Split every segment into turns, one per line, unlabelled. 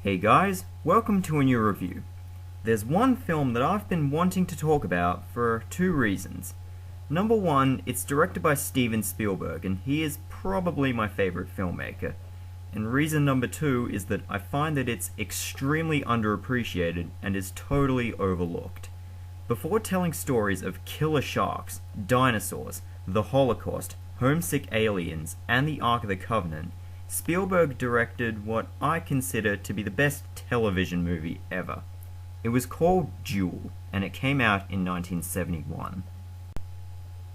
Hey guys, welcome to a new review. There's one film that I've been wanting to talk about for two reasons. Number one, it's directed by Steven Spielberg, and he is probably my favorite filmmaker. And reason number two is that I find that it's extremely underappreciated and is totally overlooked. Before telling stories of killer sharks, dinosaurs, the Holocaust, homesick aliens, and the Ark of the Covenant, Spielberg directed what I consider to be the best television movie ever. It was called Duel, and it came out in 1971.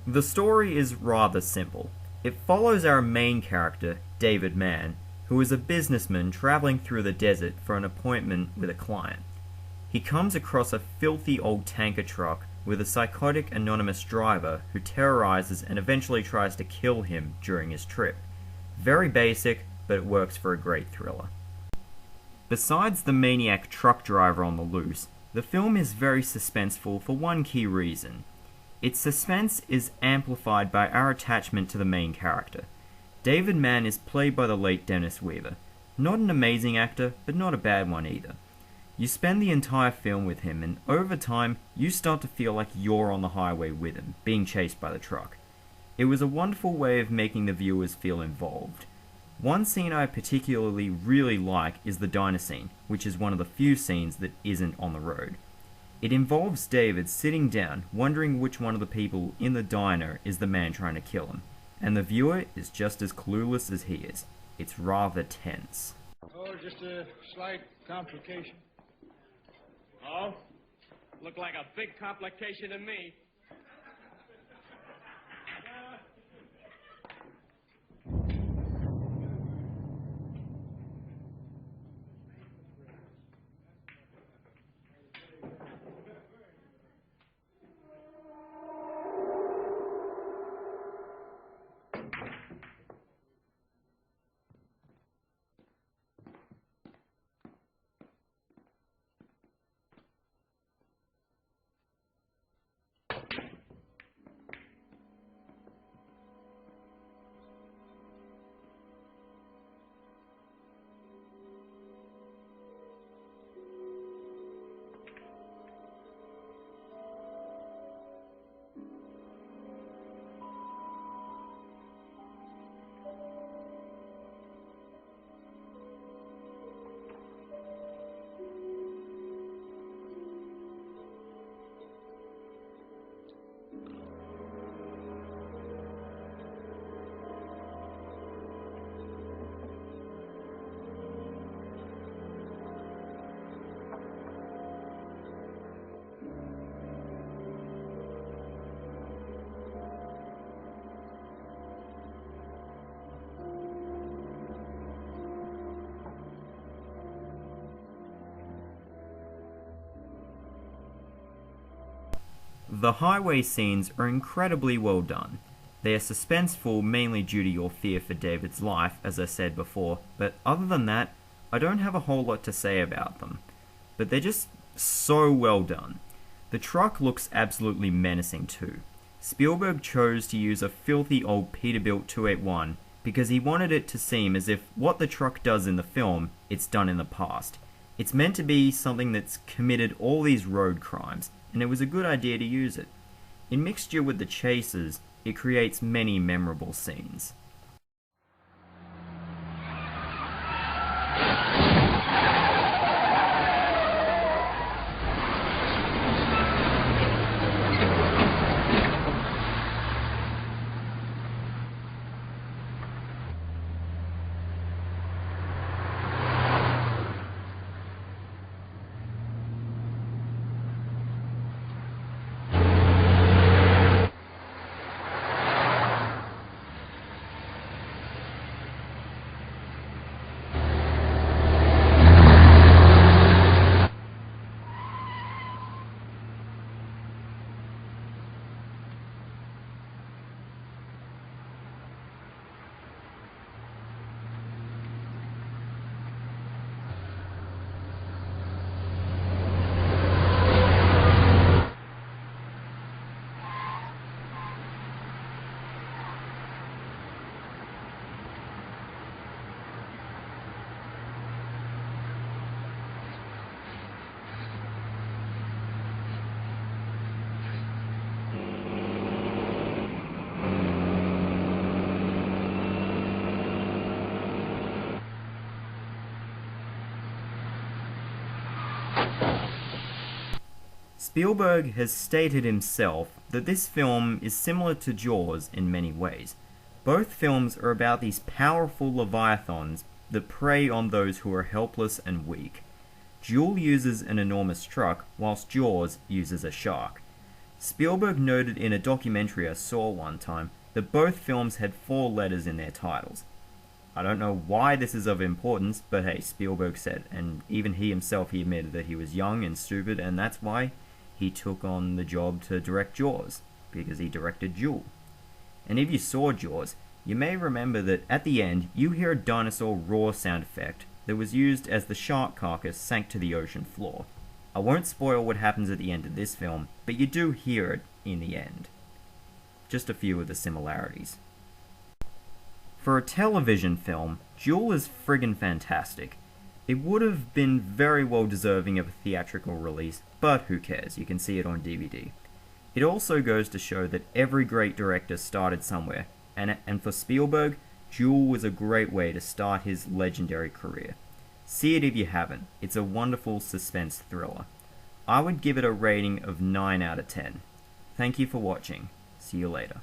The story is rather simple. It follows our main character, David Mann, who is a businessman traveling through the desert for an appointment with a client. He comes across a filthy old tanker truck with a psychotic anonymous driver who terrorizes and eventually tries to kill him during his trip. Very basic, but it works for a great thriller. Besides the maniac truck driver on the loose, the film is very suspenseful for one key reason. Its suspense is amplified by our attachment to the main character. David Mann is played by the late Dennis Weaver. Not an amazing actor, but not a bad one either. You spend the entire film with him, and over time, you start to feel like you're on the highway with him, being chased by the truck. It was a wonderful way of making the viewers feel involved. One scene I particularly really like is the diner scene, which is one of the few scenes that isn't on the road. It involves David sitting down, wondering which one of the people in the diner is the man trying to kill him, and the viewer is just as clueless as he is. It's rather tense.
Oh, just a slight complication.
Oh? Look like a big complication to me.
The highway scenes are incredibly well done. They are suspenseful mainly due to your fear for David's life, as I said before, but other than that, I don't have a whole lot to say about them. But they're just so well done. The truck looks absolutely menacing too. Spielberg chose to use a filthy old Peterbilt 281 because he wanted it to seem as if what the truck does in the film, it's done in the past. It's meant to be something that's committed all these road crimes, and it was a good idea to use it. In mixture with the chases, it creates many memorable scenes. Spielberg has stated himself that this film is similar to Jaws in many ways. Both films are about these powerful leviathans that prey on those who are helpless and weak. Duel uses an enormous truck, whilst Jaws uses a shark. Spielberg noted in a documentary I saw one time that both films had 4 letters in their titles. I don't know why this is of importance, but hey, Spielberg said, and even he himself, he admitted that he was young and stupid, and that's why he took on the job to direct Jaws, because he directed Duel. And if you saw Jaws, you may remember that at the end, you hear a dinosaur roar sound effect that was used as the shark carcass sank to the ocean floor. I won't spoil what happens at the end of this film, but you do hear it in the end. Just a few of the similarities. For a television film, Duel is friggin' fantastic. It would have been very well deserving of a theatrical release, but who cares, you can see it on DVD. It also goes to show that every great director started somewhere, and for Spielberg, Duel was a great way to start his legendary career. See it if you haven't, it's a wonderful suspense thriller. I would give it a rating of 9 out of 10. Thank you for watching, see you later.